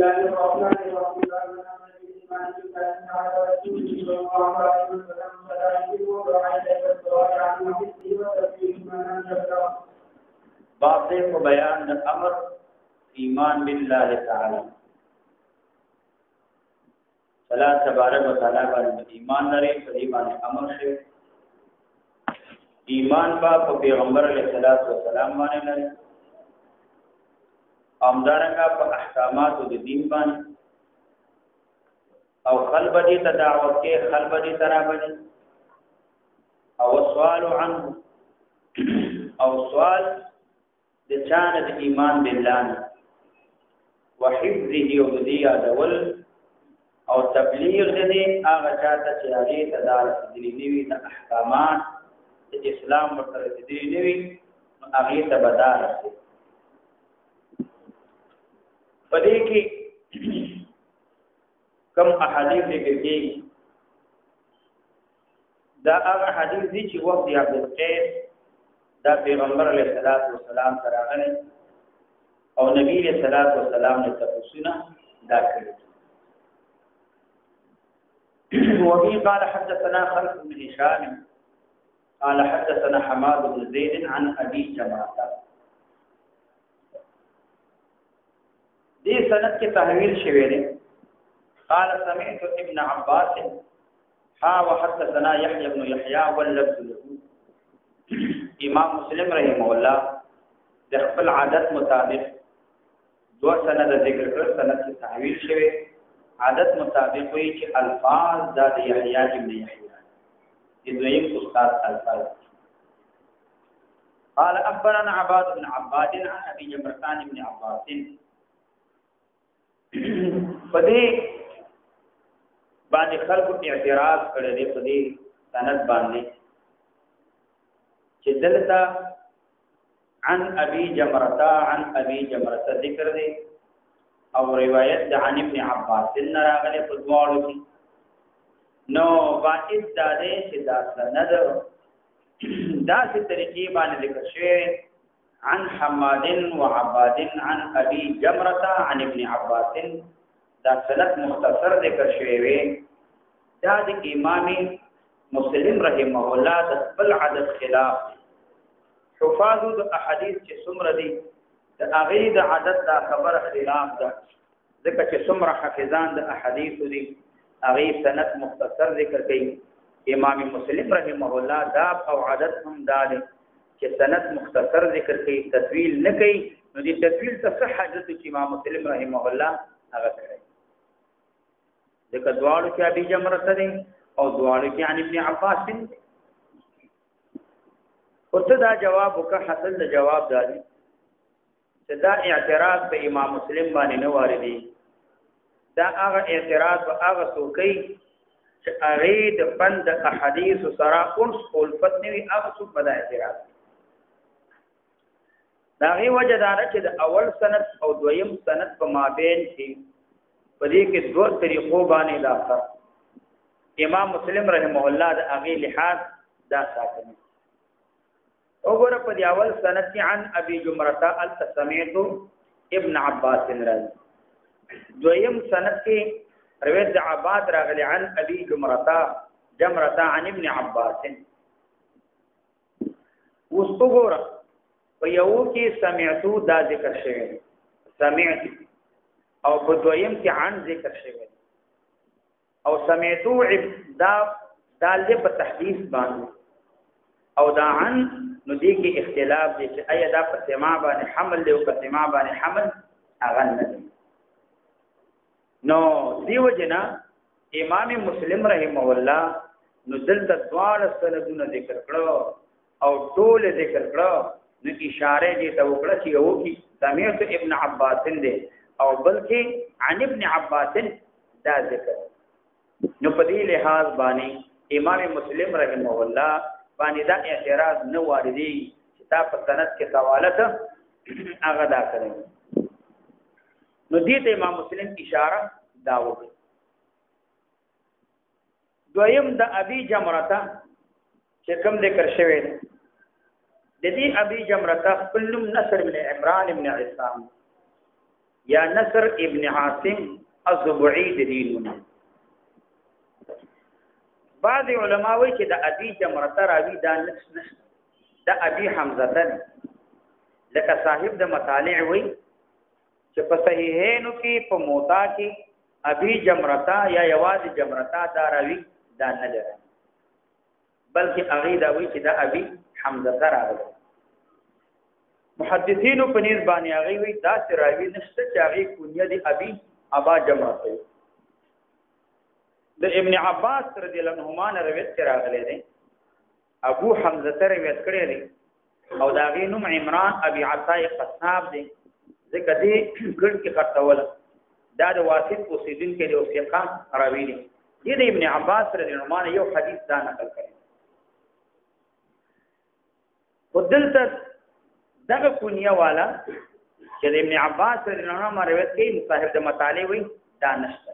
الله الرحمن الرحيم باب کو بیان د امر ایمان بالله تعالی الله تبارک و تعالی باندې ایمان لري په دې باندې امر شي ایمان با په پیغمبر علیه الصلاۃ والسلام باندې لري امدارنګه په احکامات د دین باندې او قلب دې تدعوت کې قلب دې ترابني او سوال عنه او سوال د چانه د ایمان بالله وحفظه او دې یادول او تبلیغ دې هغه چاته چې هغه تدارک دي نیوي د احکامات د اسلام ورته دي نیوي هغه ته بدار شي پدې کې کم احادیث لیکل کېږي دا هغه حدیث دي چې وخت دی عبد القیس دا پیغمبر علیه الصلاۃ والسلام سره راغلی او نبی علیه الصلاۃ والسلام نے تفسیرنا دا کړی وبه قال حدثنا خلف بن هشام قال حدثنا حماد بن زيد عن ابي جماعه دې سند کې تحویل شوی دی قال سمعت ابن عباس وحدثنا يحيى بن يحيى واللفظ له امام مسلم رحمه الله د خپل عادت مطابق دو سند ذکر کړ سند کې تحویل شوی عادت مطابق وی چې الفاظ د يحيى ابن يحيى د دویم استاد الفاظ قال اخبرنا عباد بن عباد عن ابي جمرتان بن عباس پدې باندې خلکو اعتراض کړی دی پدې سند باندې چې دلته عن ابي جمرة ذکر دی او روایت د عن ابن عباس راغلی په دواړو کې نو واحد دا دی چې دا سند داسې طریقې باندې ذکر شوی عن حماد وعباد عن ابي جمرة عن ابن عباس دا سند مختصر ذکر شوی وی دا د امام مسلم رحمه الله د خپل عدد خلاف حفاظ د احادیث چې څومره دي د هغه د عدد دا خبر خلاف ده ځکه چې څومره حافظان د احادیث دي هغه سند مختصر ذکر کوي امام مسلم رحمه الله دا او عدد هم دا دي چې سند مختصر ذکر کوي تطویل نه کوي نو دې تطویل ته صح حاجت چې امام مسلم رحمه الله هغه کوي ذکر دواړو کې ابي جمرة دي او دواړو کې عن ابن عباس دي ورته دا جواب وکړه حاصل د جواب دی چې دا اعتراض په امام مسلم باندې نه واردی دا هغه اعتراض او هغه څوکۍ چې هغه د بند احادیث سره اونس الفت نوي هغه څوک بدا اعتراض دا غي وجه دا چې د اول سند او دویم سند په مابین کې په دې کې دوه طریقو باندې دا فرق امام مسلم رحمه الله د هغه لحاظ دا ساتنه وګوره په دی اول سند کې عن ابي جمرة السمعت ابن عباس راځي دویم سند کې روایت عباد راغلی عن ابي جمرة عن ابن عباس وګوره په یو کې سمعتو دا ذکر شوی سمعت او په دویم کې عن ذکر شوی او سمعتو دا دال په تحديث باندې او دا عن نو دې کې اختلاف دي چې آیا دا په سماع باندې حمل دی او په سماع باندې حمل هغه نه دی نو دیو جنا امام مسلم رحمه الله نو دلته دواړه سندونه ذکر کړو او ټول ذکر کړو نو اشاره دې ته وکړه چې یو کې سمعت ابن عباس دې او بلکې عن ابن عباس دا ذکر نو په دې لحاظ باندې امام مسلم رحمه الله باندې دا اعتراض نه واردی چې تا په سند کې سوالت هغه دا کړی نو دې ته امام مسلم اشاره دا وکړي دویم د ابي جمرة چې کوم ذکر شوی دی د دې ابي جمرة خپل نوم نصر بن عمران بن عصام یا نصر ابن عاصم الضبعی د دینونه. بعض علما وایي چې د ابي جمرته راوي دا نشته، د ابي حمزه ده، لکه صاحب د مطالع وایي چې په صحیحینو کې په موطا کې ابي جمرته یا یواز جمرته دا راوي دا نه ده، بلکې هغه دا وایي چې د ابي حمزه ده راغلی. محدثینو په نسبت باندې هغه وایي دا چې راوي نشته چې هغه کونیه دی ابي ابا جمرته. د ابن عباس رضی الله عنهما روایت راغلی دی، ابو حمزه ته روایت کړی دی او دا غي نوم عمران ابي عطاء قصاب دی، ځکه دې ګڼ کې خرڅول دا د واسط اوسیدونکو دی او ثقه راوی دی. دې د ابن عباس رضی الله عنه یو حدیث دا نقل کړی. ودلته دغه کونیه والا چې د ابن عباس رضی الله عنه روایت کوي صاحب د مطالع وي دا نشته.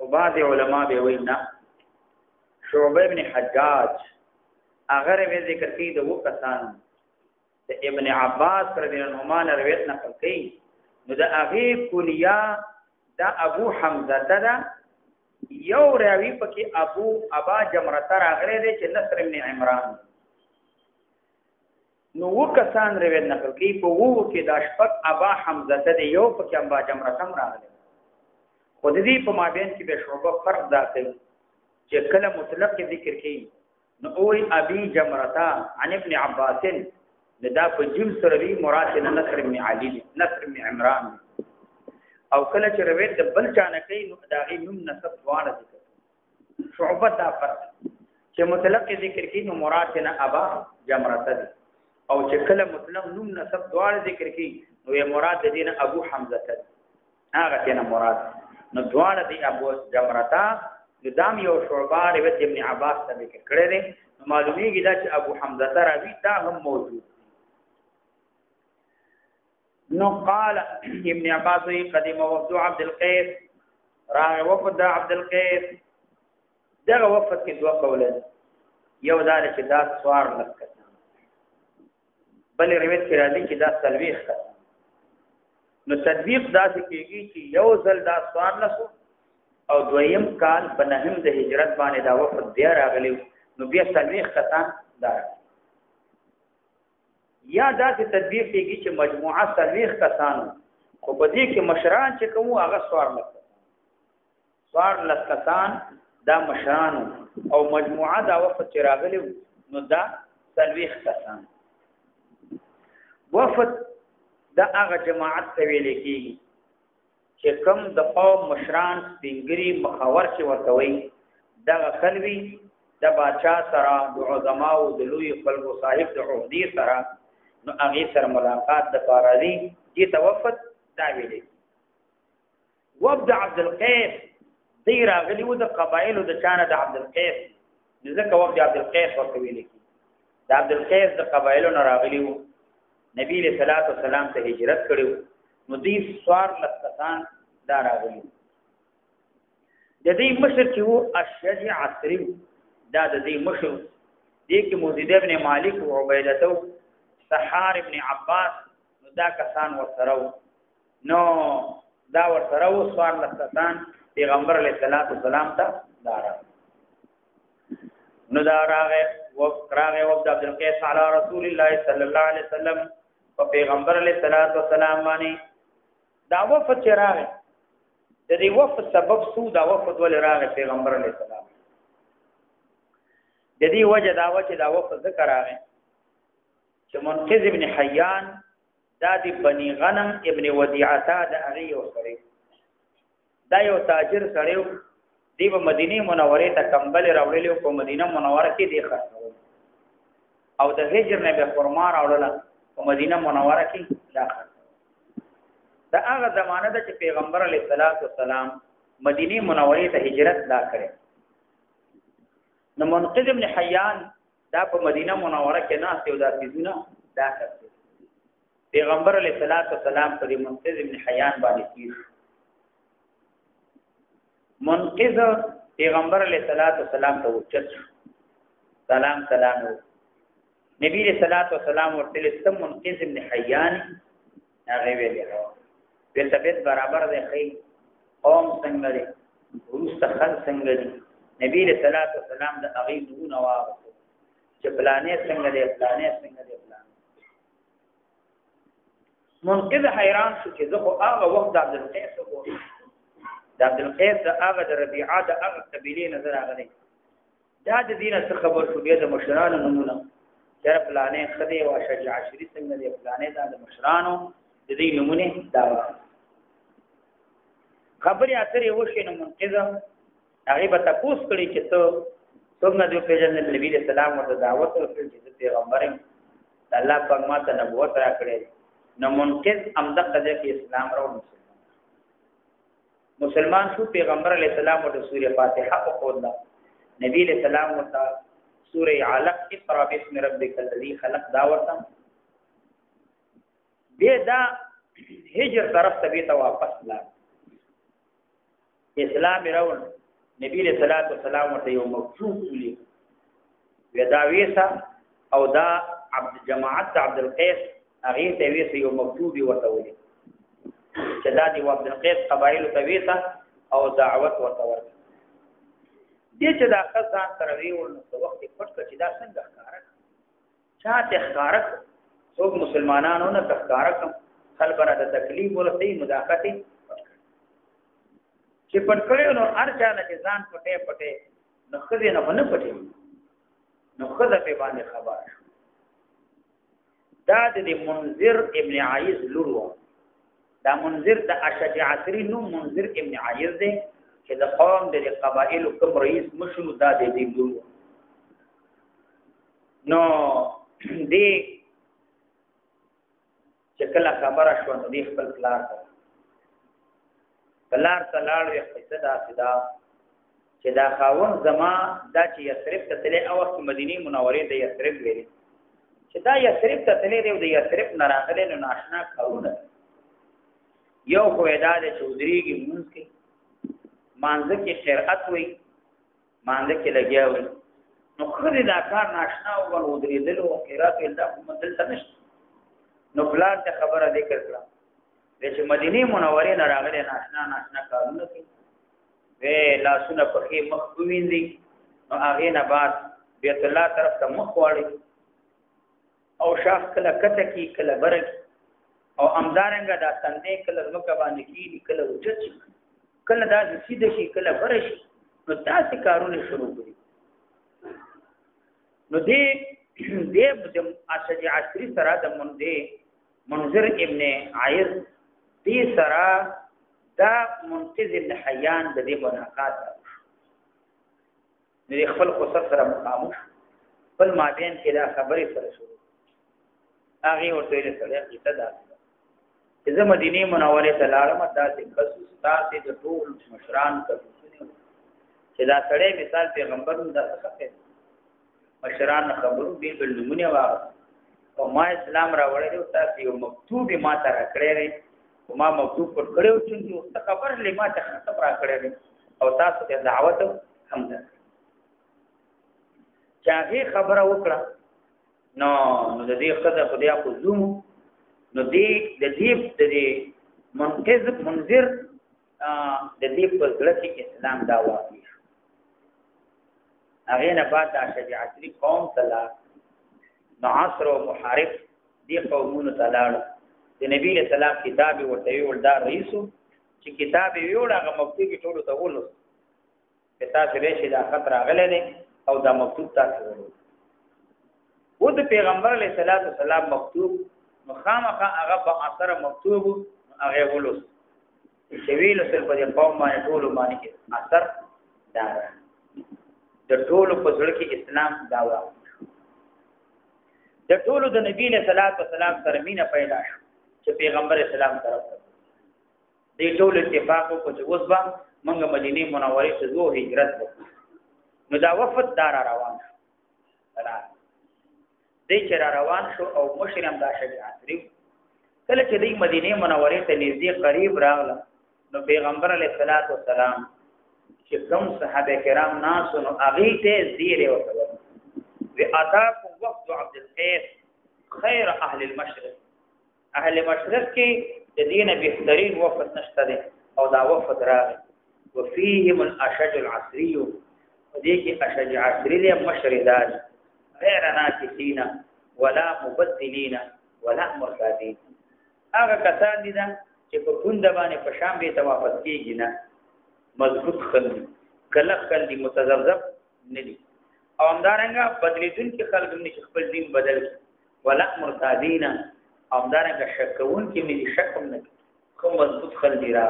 او بعض علما به وایي نه، شعبه ابن حجاج هغه ذکر کوي د وو کسان د ابن عباس رضی الله عنه روایت نقل کوي، نو د هغه کونیه دا ابو حمزه ده، یو راوی پکې ابا جمرته راغلی دی چې نصر ابن عمران. نو وو کسان روایت نقل کوي په وو کې دا شپږ ابا حمزه ده، یو پکې ابا جمرته راغلی. خو د دې په مابین کې به شعبه فرق دا کوي چې کله مطلق ذکر کوي نو اوی ابي جمرته عن ابن عباس دا په جم سره وی مراد نه نصر ابن علي نصر ابن عمران، او کله چې روایت د بل چانه کوي نو دا غي نوم نسب دوانه ذکر. شعبه دا فرق چې مطلق ذکر کوي نو مراد نه ابا جمرته دي، او چې کله مطلق نوم نسب دوانه ذکر کوي نو یې مراد دې نه ابو حمزه ته هغه ته نه مراد نو دوانه دی ابو جمرته. دام یو شعبه روایت ابن عباس ته ذکر کړی دی، نو معلومیږي دا چې ابو حمزه راوی دا هم موجود. نو قال ابن عباس قدم وفد عبد القيس، راغ وفد عبد القيس. دغه وفد کې دوه قوله، یو دا چې دا سوار لکه بل روایت کې راځي چې دا تلويخ کړه. نو تطبیق دا کېږي چې یو ځل دا سوار لسو او دویم کال په نهم د هجرت باندې دا وفد بیا راغلی، نو بیا تلويخ کتان دا یا دا چې تطبیق کېږي چې مجموعه تلويخ کسانو خو په دې کې مشران چې کوم هغه سوار لکسان دا مشران او مجموعه دا وفد چې راغلی نو دا تلويخ کسان. وفد دا هغه جماعت ته ویل کېږي چې کوم د قوم مشران سپینګری مخاور چې ورته وي دغه خلوي د باچا سره د عظماء او د لوی خلکو صاحب د عہدی سره نو هغه سره ملاقات د پارادي چې توفت دا ویلي. وفد عبد القيس دی راغلی و د قبایلو د چانه د عبد القيس، ځکه وفد عبد القيس ورته ویلي د عبد القيس د قبایلو نه راغلی و، نبی له صلوات و سلام ته هجرت کړو، نو دې سوار لکسان دا راغلی. د دې مشر چې وو اشجع عصری دا د دې مشر دې کې موجود ابن مالک او عبیدته سحار ابن عباس نو دا کسان ورسره نو دا ورسره سوار لکسان پیغمبر علیه الصلاۃ والسلام ته دارا نو دا راغه وفد عبد القيس علی رسول الله صلی الله علیه وسلم او پیغمبر علیه الصلاۃ والسلام باندې دا وفد چې راغی د دې وفد سبب سو دا وفد ول راغی پیغمبر علیه السلام د دې وجه دا و چې دا وفد ذکر راغی چې منقذ ابن حیان دا د بنی غنم ابن ودیعه دا هغه یو سره دا یو تاجر سره دی په مدینه منوره ته کمبل راوړل او په مدینه منوره کې دی خرڅول او د هجر نه به فرمان راوړل په مدینه منوره کې دا دا هغه زمانه ده چې پیغمبر علیه الصلاۃ والسلام مدینه منوره ته هجرت دا کړي. نو منقذ ابن حیان دا په مدینه منوره کې نه او دا سيزونه دا کړي. پیغمبر علیه الصلاۃ والسلام پر منقذ ابن حیان باندې کیږي. منقذ پیغمبر علیه الصلاۃ والسلام ته وچت سلام نبی علیہ الصلوۃ والسلام ورته سم منقذ ابن حیان هغه ویل په طبيعت برابر دی خي قوم څنګه دی ورسته خل څنګه دی نبی له صلوات و سلام د هغه نمونه واغسته چې پلانې څنګه دی پلانې څنګه دی پلان منقذ حیران شو چې زه هغه وخت د عبدالقیس وګورم د عبدالقیس د هغه د ربيعه د هغه قبيله نظر راغلی دا د دینه څخه خبر شو بیا د مشرانو نمونه چر پلانې خدي او شجاع شری څنګه دی پلانې دا د مشرانو د دې نمونه دا خبرې اترې وشي نو منقذ هغه به تاسو کړی چې ته څنګه د پیژنې نبی له سلام او دعوت ورکړي چې پیغمبر الله پاک ماته نبوت راکړي نو منقذ امدقه د اسلام راو مسلمان شو پیغمبر علیہ السلام او سوره فاتحه په خود نبی علیہ السلام او سوره علق اقرا بسم ربک الذی خلق دا ورته دې دا هجر طرف ته به واپس لا اسلام راول نبی علیہ الصلوۃ والسلام ورته یو مکتوب ولي ودا ویسا او دا عبد جماعت عبد القیس هغه ته ویسا یو مکتوب ورته ولي چې دا دی عبد القیس قبایل ته ویسا او دعوت ورته ورته دې چې دا خزان سره ویول نو وخت پټ کړي دا څنګه ښکارا چاته ښکارا څوک مسلمانانو نه ښکارا خلبره د تکلیف ورته مداخله چې پټ کړي نو ارچا نه ځان پټه پټه نو خدای نه ونه پټي نو خدای په باندې خبر دا د منذر ابن عیز لورو دا منذر د اشج عصری نو منذر ابن عیز دی چې د قوم د قبایل کوم رئیس مشرو دا دی لورو نو دی چې کله خبره شو نو دی خپل پلان بلار تلاړ وي قصدا صدا چې دا خاون زما دا چې یثرب ته تلې او وخت مدینه منوره د یثرب ویلي چې دا یثرب ته تلې دی د یثرب نه راغلی نو ناشنا کارونه یو خو ادا د چودريږي مونږ کې مانځه کې قرأت وي مانځه کې لګیا وي نو خري دا کار ناشنا او ودرېدل او قرأت دا مدل ته نشته نو بلار ته خبره ذکر کړه چې مدینه منوره نه راغلي ناشنا کارونه کوي وی لاسونه پخې مخ وویندي نو هغه نه بعد بیت الله طرف ته مخ واړي او شاخ کله کته کی کله برګ او امدارنګ دا تندې کله مکه باندې کی کله وجت کله دا سیده شي کله برش نو تاسو کارونه شروع کړئ نو دې د اشج عصری سره د منذر ابن عیز دې سره دا منقذ ابن حیان د دې مناقات دې خپل خصوص سره مخامخ بل مابین کې دا خبرې سره شروع هغه ورته یې سره کیته دا چې زه مدینه منوره ته لاړم دا چې خصوص تاسو د ټول مشران ته چې دا سړی مثال پیغمبر دا څه مشران خبرو به نمونه واغ او ما اسلام راوړل او تاسو یو مکتوب ما ته راکړی ما مکتوب پر کړو چې اوس خبر لې ما ته خطر را کړی او تاسو ته دعوت هم ده چې خبره وکړه نو د دې خدای خدای په زوم نو دې د دې منذر د دې په ځل کې اسلام دا واقع هغه نه بعد د شجاعتي قوم تلا معاصر او محارب دي قومونو تلاړ د نبی له سلام کتاب ورته ویل دا رئیسو چې کتاب ویل هغه مکتوب ټولو ته ولوس کتاب دې چې دا خطر راغلی دی او دا مکتوب تاسو ورو و د پیغمبر علیه السلام مکتوب مخامخه هغه په اثر مکتوب هغه ولوس چې ویل سر په قوم باندې ټولو باندې اثر دا د ټولو په ځړ کې اسلام داوا د ټولو د نبی له صلوات و سلام سره مینه پیدا شو چې پیغمبر اسلام طرف ته دې ټول اتفاق کو چې اوس به موږ مدینه منوره ته زو هجرت وکړو نو دا وفد دار روان شو دې چې روان شو او مشرم دا شجاعت لري کله چې دې مدینه منوره ته نږدې قریب راغله نو پیغمبر علیه الصلاۃ والسلام چې کوم صحابه کرام ناس نو هغه ته زیره وکړه واتاكم وفد عبد القيس خير اهل المشرق اهل مشرق کې د دین بهترین وفد نشته دی او دا وفد راغی وفيهم الاشج العصري ودې کې اشج عصري له مشردان غیر ناقصین ولا مبدلین ولا مرتدین هغه کسان دي چې په پوند باندې په شام به توافق کیږي نه مضبوط خلک کله خلک متذبذب نه دي او همدارنګه بدلیدون کې خلک نشي خپل دین بدل ولا مرتدین او همدارنګه شکون کې مې شک نه کوم مضبوط خلک را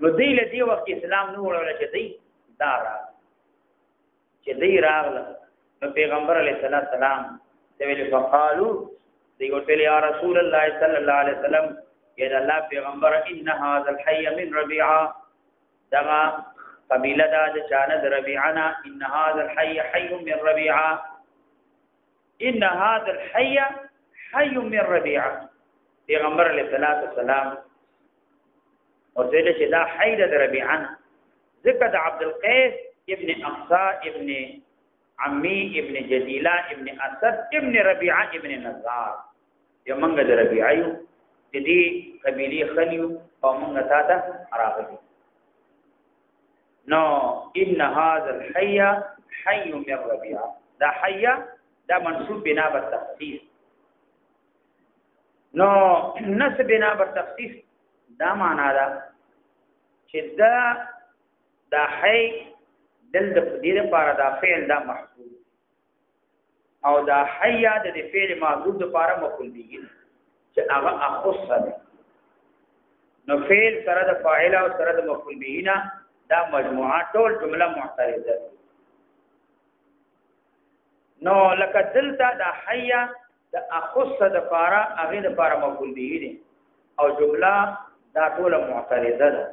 نو دی له دی وخت اسلام نو وړل چې دی دارا چې دی راغله نو پیغمبر علیه السلام ته ویل فقالو دی ورته یا رسول الله صلی الله علیه وسلم یا الله پیغمبر ان هذا الحي من ربيعه دغه قبیله د چانه د ربيعنا ان هذا الحي حي من ربيعه ان هذا الحي حي من ربيعه پیغمبر علیه السلام اور ذل چې دا حي د ربيعنا ذکر عبد القيس ابن اقصى ابن عمي ابن جديلة ابن اسد ابن ربيعه ابن نزار یمنګ د ربيعيو د دې قبيله خنيو او موږ تاته راغلي نو ان هذا الحي حي من ربيعه دا حي دا منصوب بنا بالتخصيص نو نسب بنا بالتخصيص دا معنا دا چې دا حي دل د دې لپاره دا فعل دا محذوف او دا حي د فعل محذوف لپاره مفعول به چې هغه اخص ده نو فعل سره د فاعل او سره د مفعول به نه دا مجموعه ټول جمله معترضه نو لکه دلته دا حي د اخص د لپاره هغه لپاره مفعول به دي او جمله دا ټول معترضه ده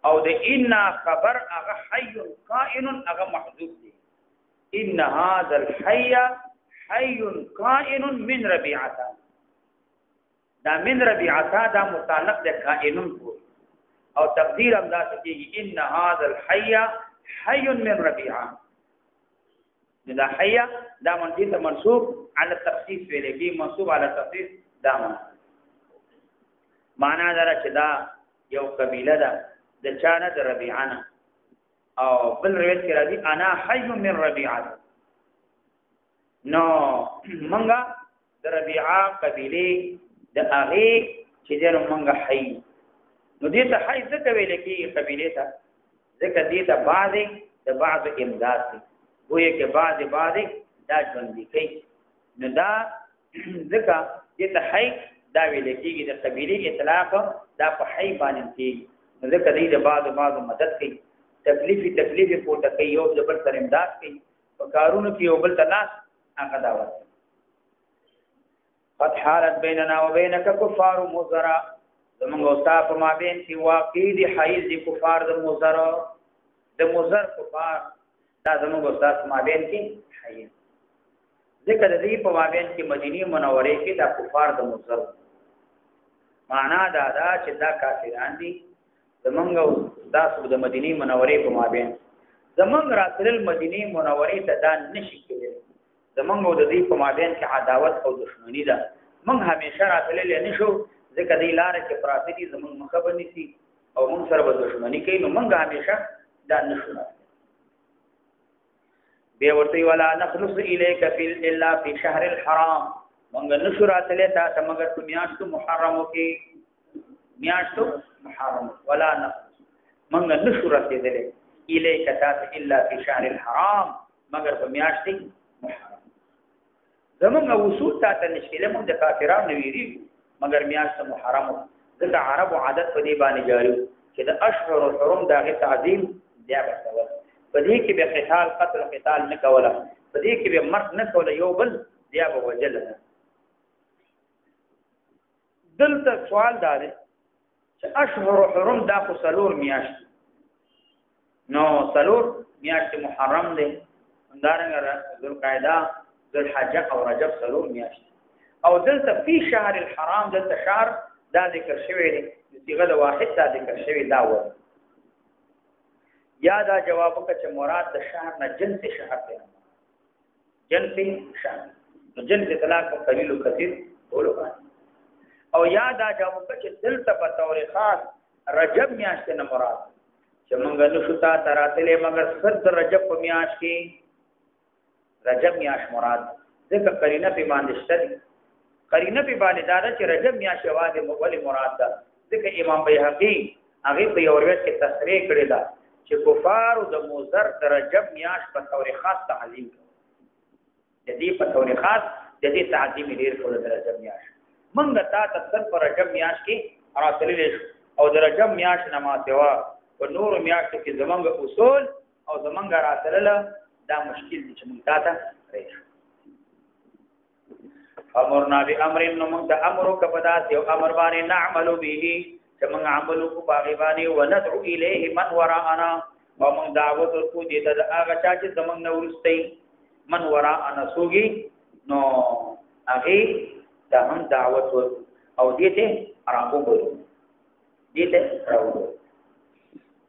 او د ان خبر هغه حي قائن هغه محذوف دي ان هذا الحي حي قائن من ربيعه دا من ربيعه دا متعلق د قائنون کو او تقدیر هم دا کیږي ان هذا الحي حي من ربيعه دا حي دا منصوب على التخصيص ویلې منصوب على التخصيص دا معنا دا چې دا یو قبيله ده د چانه د ربيعنا او بل روایت کې راځي انا حي من ربيعه نو منګه د ربيعه قبيله د هغه چې د منګه حي نو دې ته حي څه ویل کې قبيله ته ځکه دې ته د بعض امداد دي وایي کې بعض دا ژوند کوي نو دا ځکه دې ته حي دا ویل کېږي د قبيله اطلاق دا په حي باندې کېږي ذکر دی د بعض مدد کوي تکلیف پورته کوي یو د بل سره امداد کوي په کارونو کې یو بل ته لاس هغه دا ورته قد حالت بيننا وبينك كفار مزرا زمونږ او تاسو په مابین کې واقع دي حیز دي کفار د مزر کفار دا زمونږ او تاسو په مابین کې حیز ذکر دی په مابین کې مدینه منوره کې دا کفار د مزر معنا دا چې دا کافران دي زمونږ او تاسو د مدینه منورې په مابین زمونږ راتل مدینه منورې ته دا نشي کېدل زمونږ د دې په مابین کې عداوت او دښمنی ده موږ همیشه راتلل نشو ځکه دی لار کې پراته دي زمونږ مخبر نشي او موږ سره به دښمنی کوي نو موږ همیشه دا نشو به ورته ولا نخلص الیک فی الا فی شهر الحرام موږ نشو راتل ته مگر په میاشتو محرمو کې میاشتو محرم ولا نخلص موږ نشو راتل الیک ته الا فی شهر الحرام مگر په میاشتې محرم زمونږ وصول ته نشیله موږ د کافرانو ویری مگر میاشت محرم ځکه عرب عادت په دې باندې جاری چې د اشهر الحرم دغه تعظیم بیا وکول په دې کې به قتال نه کوله په دې کې به مرګ نه کوله یو بل بیا به وجل دلته سوال دا دی چې اشهر الحرم دا خو سلور میاشت نو سلور میاشت محرم دی همدارنګه ذوالقعده ذوالحجه او رجب سلور میاشت او دلته فی شهر الحرام دلته شهر دا ذکر شوی دی صيغه د واحد دا ذکر شوی دا و یا دا جواب وکړه چې مراد د شهر نه جنس شهر دی جنس شهر نو جنس طلاق قلیل او کثیر ټول باندې او یا دا جامو چې دلته په تور خاص رجب میاشت نه مراد چې موږ نو شتا تراتلې مگر صد رجب په میاشت کې رجب میاشت مراد ځکه قرینه په باندې شته قرینه په باندې دا چې رجب میاشت واده مولي مراد ده ځکه امام بیهقي هغه په یو روایت کې تصریح کړی دا چې کفار د مضر د رجب میاشت په تور خاص تعظیم کوي د دې په تور خاص د دې تعظیم ډیر کول د رجب میاشت موږ تا تفسیر پر رجب میاشت کې راتللی او د رجب میاشت نه ماتوا په نور میاشت کې زمونږ اصول او زمونږ راتلله دا مشکل دي چې موږ تا ته راځي امرنا بامر نو موږ د امر کبدا یو امر باندې نعمل به چې موږ عمل کو باغی باندې وندعو الیه من وراءنا او موږ دعوت ورکو دې ته هغه چا چې زمونږ نه ورستي من وراءنا سوګي نو هغه دا هم دعوت ورکو او دې ته راغو دې ته راغو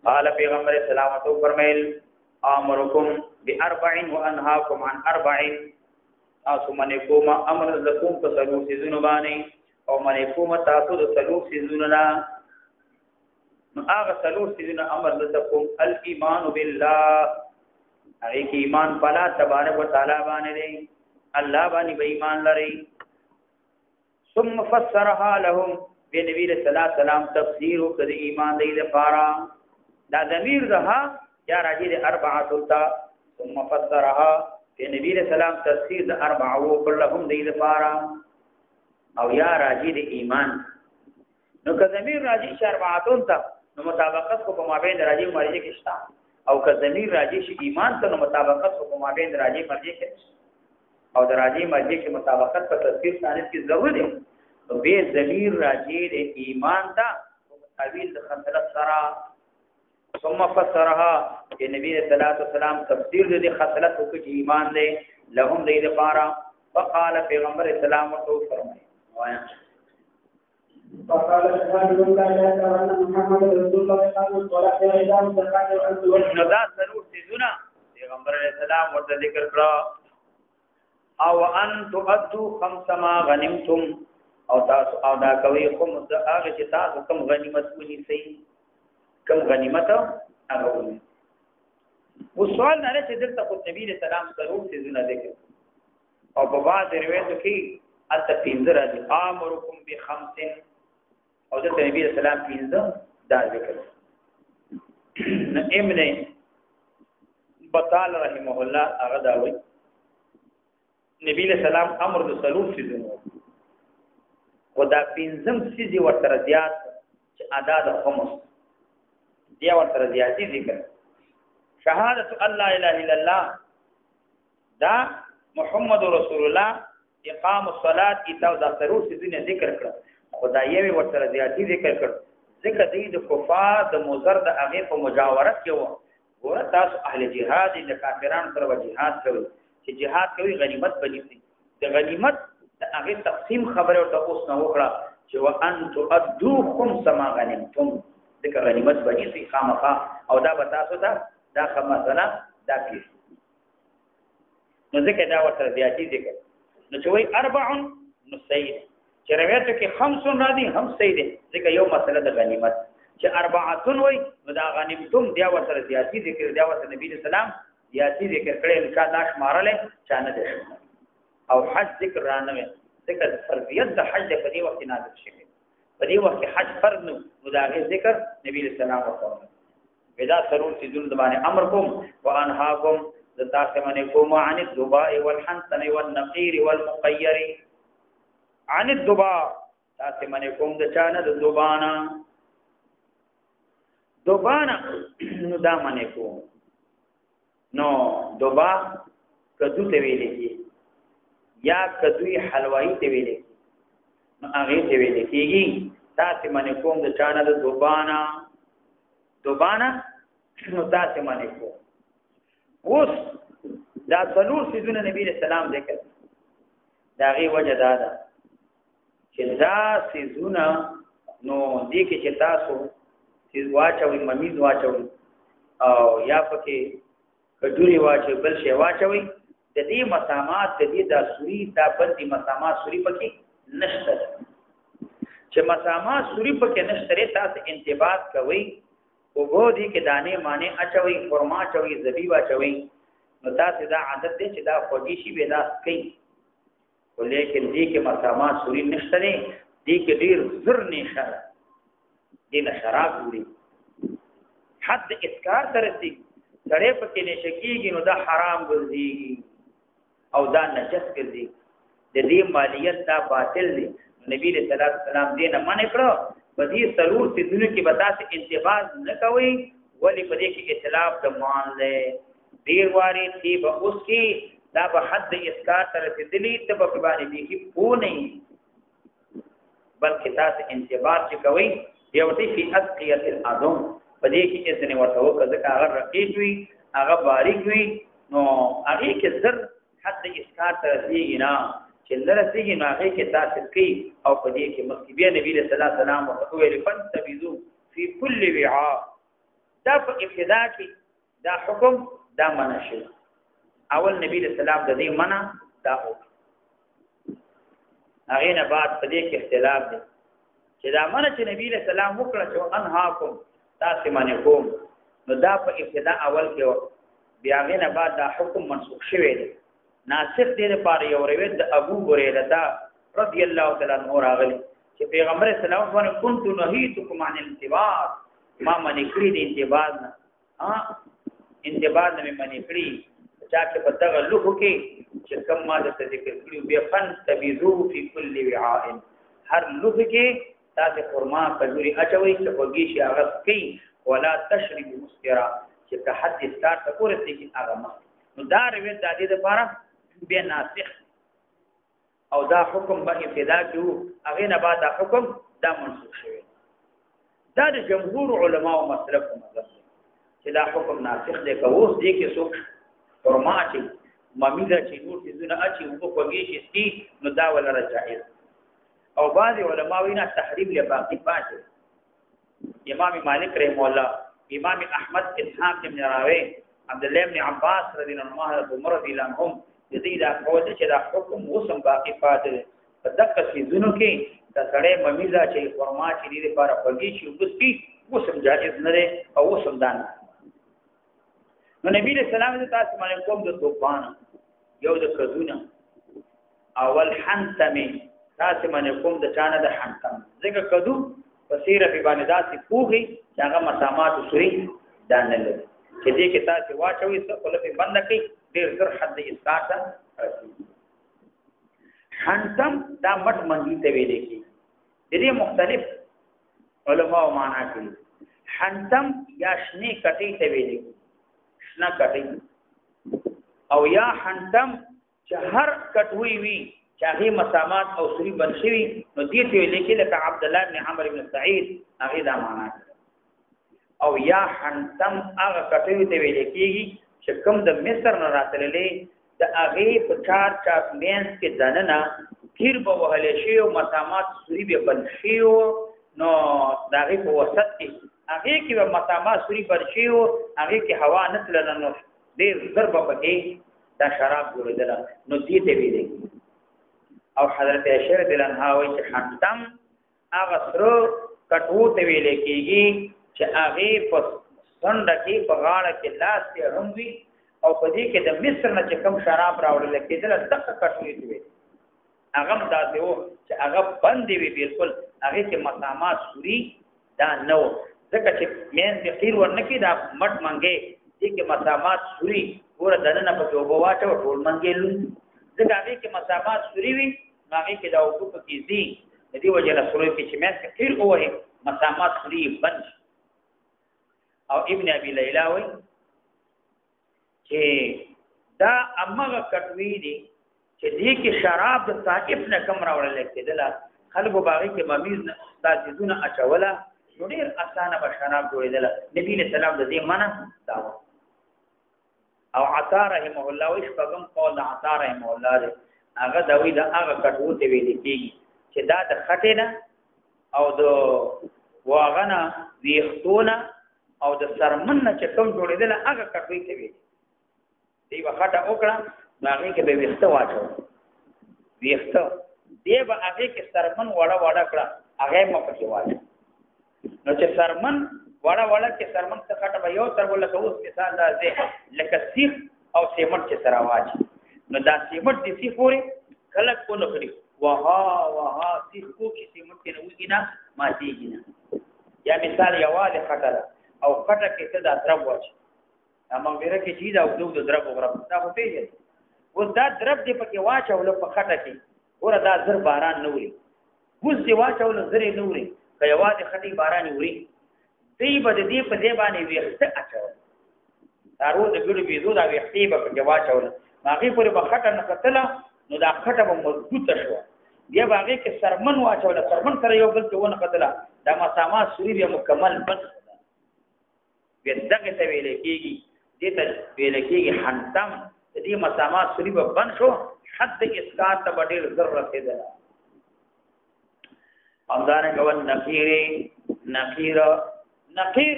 قال پیغمبر سلامت فرمایل امرکم باربع وانهاکم عن اربع تاسو منې کوم امر لكم په څلور سيزونو باندې او منې کوم تاسو د څلور سيزونو نه نو هغه څلور سيزونو امر لكم الايمان بالله هغه کې ایمان په الله تبارک وتعالى باندې دی الله باندې به ایمان لري ثم فسرها لهم بنبي صلی الله علیه وسلم تفسیر کړي ایمان دی لپاره دا ضمیر ده یا راځي د اربعه تا ثم فسرها نبی رسول الله تفسیر د اربعو کلهم دی لپاره او یا راځي د ایمان نو که ضمیر راځي اربعاتون ته نو مطابقت کو په مابین راځي مرجع کې شته او که ضمیر راځي شي ایمان ته نو مطابقت کو په مابین راځي مرجع کې او د راځي مرجع کې مطابقت په تفسیر ثالث کې ضرور دی نو به ضمیر راځي د ایمان ته تعویل د خصلت سره ثم فسرها کہ نبی صلی اللہ علیہ وسلم تفسیر دے خصلت کو کہ ایمان دے لهم دے لپارا فقال پیغمبر اسلام تو فرمائے وایا فقال اشهد ان لا اله الا الله محمد رسول الله قال الصلاه اذا زكاه ندا سنو سيزنا پیغمبر اسلام ورته ذکر کړه او ان تؤدوا خمس ما غنمتم او تاسو او دا کوي خمس هغه چې تاسو کوم غنیمت ونی سي کم غنیمت هغه ونی وسوال نه چې دلته خو نبی رسول الله ضرور سيزونه ذکر او په بعض روایتو کې التفینذر دي امرکم بخمس او دلته نبی رسول الله پینځه دا ذکر ابن بطال رحمه الله هغه دا وایي نبی رسول الله امر د ضرور سيزونه خدا پینځم سيزي ورته زیات چې ادا د خمس دی ورته زیاتی ذکر شهادت الله اله الا الله دا محمد رسول الله اقام الصلاه ایتاء الزکات سيزونه ذکر کړ خدای یې ورته زیاتی ذکر کړ ذکر دی د کفار د مضر د هغه په مجاورت کې و ګور تاسو اهل جهاد د کافرانو سره جهاد کوي چې جهاد کوي غنیمت بنیسي د غنیمت د هغه تقسیم خبره ورته اوس نه وکړه چې وان تؤدوا خمس ما غنمتم ذکر غنیمت بنیسي خامخا او دا به تاسو ته دا خمسنه دا پیښ نو ذکر دا ورته زیاتی ذکر نو چې وای اربع نو صحیح چې روایت کې خمس راځي هم صحیح دي ځکه یو مسله د غنیمت چې اربعتون وای نو دا غنیمتم بیا ورته زیاتی ذکر دا ورته نبی اسلام زیاتی ذکر کړي ان شاء الله شمارله چانه دي او حج ذکر رانه ذکر فرضیت د حج په دې وخت نازل شوی په دې وخت حج فرض نو دا ذکر نبی اسلام وکړه ودا سرور سيزون دبانه امر کوم وانهاكم ذاتمنه کوم عن الذباء والحنطن والنقير والمقير عن الذباء ذاتمنه کوم د چانه د ذبانا نو دا منه کوم نو دوبا کدو ته ویلې کی یا کدوې حلوایی ته ویلې نو هغه ته ویلې کیږي تاسو منه کوم د چانه د دوبانا نو تاسو منه کوم اوس دا څلور سيزونه نبی رسول الله ذکر دا غي وجه دا ده چې دا سيزونه نو دې کې چې تاسو سيز واچوي ممیز واچوي او یا پکې کجوري واچوي بل شی واچوي د دې مسامات د دې د سوري د بندي مسامات سوري پکې نشته چې مسامات سوري پکې نشته تاسو انتباه کوئ وګو دي کې دانه معنی اچوي خرما اچوي زبیب اچوي نو تاسو دا عادت دي چې دا خوږی شي به دا کوي ولیکن دې کې مسامات سوري نشته دي کې ډیر زر نشه دي شراب وړي حد اسکار ترسي سړی پکې نشه کېږي نو دا حرام ګرځي او دا نجس ګرځي د دې مالیت دا باطل دی نبی صلی الله علیه وسلم دې نه منع کړو په دې ضرور چې دنیا کې بتاسه انتباه نه کوي ولی په دې کې اطلاق د مان له ډیر واري تی به اوس کې دا به حد اسکار تر رسیدلی ته په باندې دي کې پو نه بلکې تاسو انتباه چې کوي یو تی فی اسقیه الادم په دې کې اذن ورته وکړه هغه رقیق وي هغه باریک وي نو هغه کې زر حد اسکار تر رسیږي نه چې لرسیږي نو هغه کې تاسو کوي او په دې کې مخکې نبی صلی الله علیه وسلم او ویل فنتبذو فی کل وعاء دا په ابتدا کې دا حکم دا منع شو اول نبی صلی الله علیه وسلم د دې منع دا او هغه نه بعد په دې کې اختلاف دی چې دا منع چې نبی صلی الله علیه وسلم وکړه چې انهاکم تاسو باندې کوم نو دا په ابتدا اول کې بیا هغه نه بعد دا حکم منسوخ شوی دی ناسخ دې لپاره یو روایت د ابو هريره رضی الله تعالی عنہ راغلی چې پیغمبر صلی الله علیه وسلم كنت نهيتكم عن الانتباه ما من کړی د انتباه نه انتباه نه من کړی چا چې په دغه لوخو کې چې کوم ما د ذکر کړی بیا فن تبذو فی کل وعاء هر لوخ کې تاسو خرما کجوري اچوي چې وګی شي هغه کوي ولا تشرب مسکرا چې په حد اسکار ته ورسې کې هغه ما نو دا روایت د دې لپاره بیا ناسخ او دا حکم به ابتدا کیو هغه نه بعد دا حکم دا منسوخ شوی دا د جمهور علما او مسلک مذهب چې دا حکم ناسخ دی کوس دی کې څوک فرما چې ممیزه چې نور څه اچي او کوږي شي نو دا ولا جائز او بعض علما وینا تحریم له باقی پاتې امام مالک رحم الله امام احمد اسحاق بن راوی عبد الله بن عباس رضی الله عنه عمر رضی الله عنهم دې دا قول چې دا حکم وسم باقی پاتې په دغه سيزونو کې د سړې ممیزه چې فرما چې دې لپاره وږي شي وګسپي وسم جائز نه ده او وسم دان نو نبی رسول الله تاسو باندې کوم د توبان یو د کذونه اول حنتمه تاسو باندې کوم د چانه د حنتم ځکه کذو بصیره په باندې داسې پوغي چې هغه مسامات سوري دان نه لري چې دې کې تاسو واچوي څه په لپاره بند کړئ ډیر زر حد اسکار ته حنتم دا مټ منګي ته ویل کی دې مختلف علماء معنا کوي حنتم یا شنی کټي ته ویل کی شنا کټي او یا حنتم چې هر کټوي وي چاهي مسامات او سوري بنشوي نو دې ته ویل کی لکه عبد الله بن عمرو بن سعید هغه دا معنا او یا حنتم هغه کټوي ته ویل کیږي چې کوم د مصر نه راتللې د هغه په چار مینس کې دننه پیر به وهلې شي او مسامات سوري به بند شي نو د هغه په وسط کې هغه کې به مسامات سوري بند شي او هغه کې هوا نه تلل نو ډېر ضرب پکې دا شراب جوړېدل نو دې ته ویلې او حضرت عائشہ رضی الله عنها وايي چې حنتم هغه سره کټو ته ویلې کېږي چې هغه په څنډه کې په غاړه کې لاس کې هموي او په دې کې د مصر نه چې کوم شراب راوړل کېدل دغه کټوي دی هغه داسې وو چې هغه باندې وی بالکل هغه کې مسامات سوري دا نو ځکه چې مین د خیر ورنکې دا مټ منګي دې کې مسامات سوري ور دنه په توبه واچو ټول منګي لون ځکه هغه کې مسامات سوري وي هغه کې دا وګړو کې دي دې وجه له سوري کې چې مین خیر وره مسامات سوري بند او ابن ابي ليلى وي چې دا امغه کټوي دي چې دې کې شراب د صاحب نه کم راوړل کېدل خلکو باغی کې ممیز نه تاسیزونه اچوله نو ډېر اسانه به شراب جوړېدل نبی له سلام د دې معنا دا او عطا رحمه الله وش پغم قول عطا رحمه الله هغه دوی دا هغه کټو ته ویل کېږي چې دا د خټې نه او د واغنه ویختونه او د سرمن نه چې کوم جوړېدل هغه کټوي ته ویل دی وخته وکړه هغه کې به ویخته واچو ویخته دی به هغه کې سرمن وړه وړه کړه هغه مو پکې واچو نو چې سرمن وړه کې سرمن څخه خټه یو تر ولکه اوس مثال دا ده لکه سیخ او سیمټ چې سره واچي نو دا سیمټ دې سیخ پورې کلک کو نه کړی وها سیخ کو چې سیمټ کې نه وږي نه ماتېږي نه یا مثال یواله خټه او خټه کې څه دا درب واچي اما بیره کې چې دا او د درب وګرم دا په پیژنې اوس دا درب دې پکې واچول په خټه کې ور دا زر باران نه وي اوس دې واچول زر نه وي که یواله خټي باران وي دې بده دې په دې باندې ویخته اچول دارو د ګړو بيزو دا ویختي په کې واچول هغه پورې په خټه نه کتله نو دا خټه به مضبوطه شو بیا هغه کې سرمن واچول سرمن سره یو بل ته ونه کتله دا مسامات سوري بیا مکمل بس بیا دغه ته ویل کېږي دې ته ویل کېږي حنتم دې مسامات سوري به بن شو حد اسقاط ته ډېر ضرر رسیدل امدان غون نقیر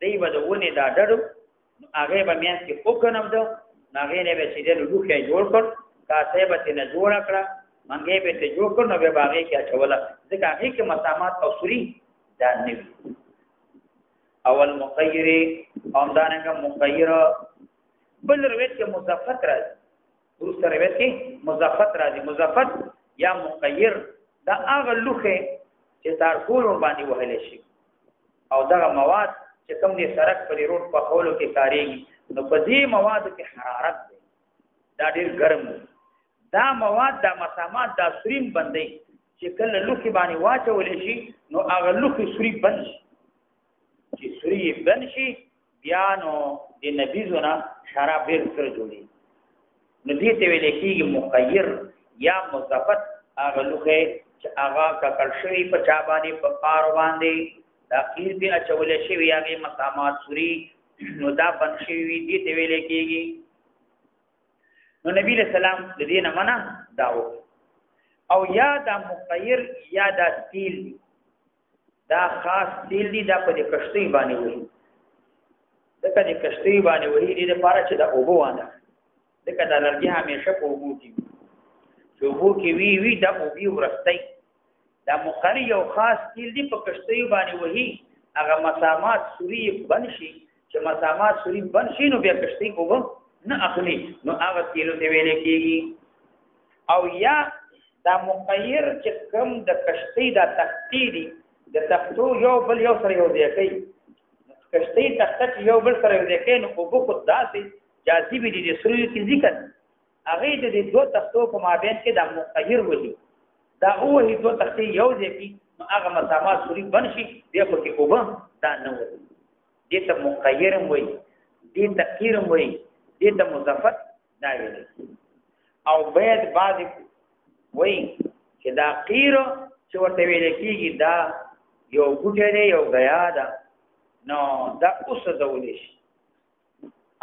دی به د ونې دا ډډو هغه به میاس کې وکنم دو هغه نه به چې د لوخه جوړ کړ کاسه به نه جوړ کړ منګې به ته جوړ کړ نو به باغې کې اچوله ځکه هغه کې مسامات او سوري دا نه اول مقیر امدانګه مقیر بل روایت کې مضافت راځي ورسره روایت کې مضافت راځي مضافت یا مقیر دا هغه لوخه چې تار کول باندې وهل شي او دغه مواد چې کوم دي سرک پر روډ په خولو کې کاریږي نو په دې مواد کې حرارت دی دا ډېر ګرم دی دا مواد دا مسامات دا سورین بندي چې کله لوخي باندې واچول شي نو هغه لوخي سوري بند شي چې سوري بند شي بیا نو د نبیزونه شراب ډېر سره جوړي نو دې ته ویل کېږي مقیر یا مضافت هغه لوخي چې هغه ککړ شوی په چا باندې په پار باندې دا خیر به اچول شي هغه مسامات سوري نو دا بن شي دې ته ویل کېږي نو نبی له سلام د دې نه منع داو او یا دا مقیر یا دا تیل دا خاص تیل دی دا په دې کشتۍ باندې وي دا په دې کشتۍ باندې وي دې لپاره چې دا اوبو وانه دا د لرګي همیشه په اوبو کې چې اوبو کې وی دا اوبي ورستای دا مقری یو خاص تیل دی په کشتۍ باندې وهي هغه مسامات سوري بنشي چې مسامات سوري بنشي نو بیا کشتۍ اوبه نه اخلي نو هغه تیل ته ویل کېږي او یا دا مقیر چې کوم د کشتۍ دا تختی دی د تختو یو بل یو سره یو دی کوي کشتۍ تخت یو بل سره یو دی کوي نو اوبه خو داسې جاذبې دي د سوري کې ذکر هغه د دې دوه تختو په مابین کې دا مقیر وهي دا اوه دو تختی یو ځکه نو هغه مسامات سوري بنشي دغه کې اوبه دا نه وي دې ته مقیر وي دې تقیر وي دې ته مضافت دا وي او بعد وي چې دا قیر چې ورته ویل کېږي دا یو ګوټه دی یو غیا ده نو دا اوس ډولې شي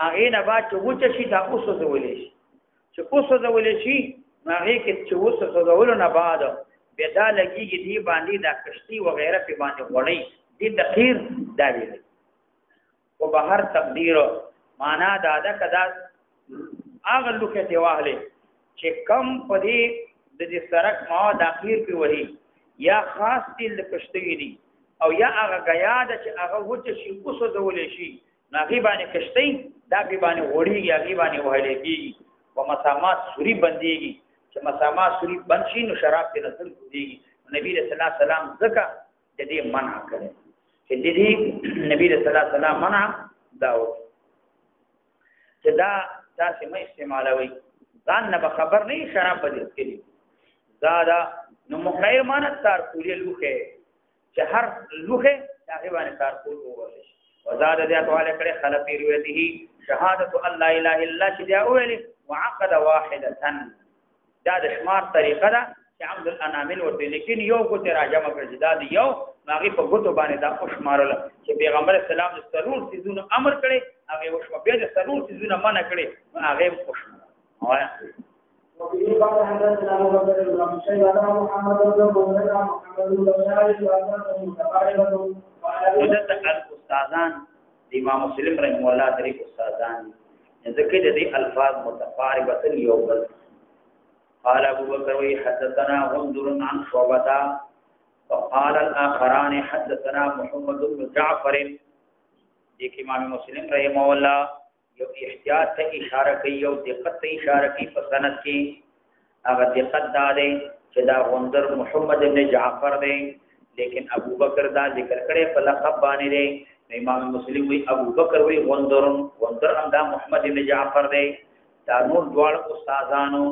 هغه نه با چې وچه شي دا اوس ډولې شي چې اوس ډولې شي هغه کې چې اوس څه نه بعد به دا لګيږي دی باندې دا کشتي و غیره په باندې وړي دې تخیر دا ویل او بهر تقدیر معنا دا ده کدا هغه لوکه دی واهله چې کم پدې د دې سرک ما د اخیر په وਹੀ یا خاص تل کشتي دي او یا هغه غیا ده چې هغه وچه شي اوس ډولې شي هغه باندې کشتي دا په باندې وړيږي هغه باندې وهلې کیږي او مسامات سوري بنديږي چې مسامات سوري بند شي نو شراب په نظر کېږي نبی رسول الله سلام زکه د دې منع کړي چې دې نبی رسول الله سلام منع داو چې دا تاسو مې استعمالوي ځان نه خبر نه شراب بدل کړي زاده نو مخیر معنی تار کولی لوخه چې هر لوخه هغه باندې تار کول ووري وزاد دې اقواله کړي خلفی روایته شهادت ان لا اله الا الله چې اولی وعقد واحده دا د شمار طریقه ده چې عبد الانامل ورته لیکن یو کو ته راجمه کړی دا یو هغه په ګوتو باندې دا او شمارل چې پیغمبر اسلام د ضرور سيزونه امر کړي هغه وشو به د ضرور سيزونه منع کړي هغه خوشمه وایا وفي بعض حدثنا ابو بكر بن شيبه محمد بن مسلم محمد بن شاري واثر متقاربه مدت الاستاذان امام مسلم رحمه الله درې استادان ذکر دې الفاظ متقاربه یوبل قال ابو بكر وحدثنا غندر عن شعبة وقال الاخران حدثنا محمد بن جعفر دې امام مسلم رحمه الله یو احتیاط ته اشاره کوي یو دقت ته اشاره کوي په سند کې هغه دقت دا دی چې دا غندر محمد بن جعفر دی لیکن ابو بکر دا ذکر کړي په لقب باندې دی امام مسلم وی ابو بکر وی غندر هم دا محمد بن جعفر دی دا نور دوړ استادانو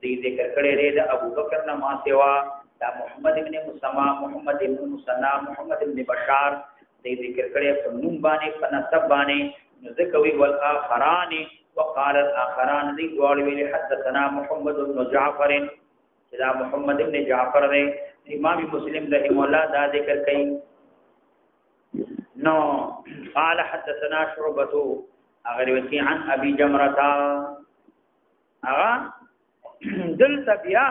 دې ذکر کړي لري د ابو بکر نه ما سوا دا محمد بن مسما محمد بن مسنا محمد بن بشار دې ذکر کړي په نوم باندې په نسب باندې ذکوي والاخران وقال الاخران دې دوړ ویل حدثنا محمد بن جعفر دا محمد بن جعفر دی امام مسلم رحمه الله دا ذکر کوي نو قال حدثنا شعبة اغروي عن ابي جمرة دلته بیا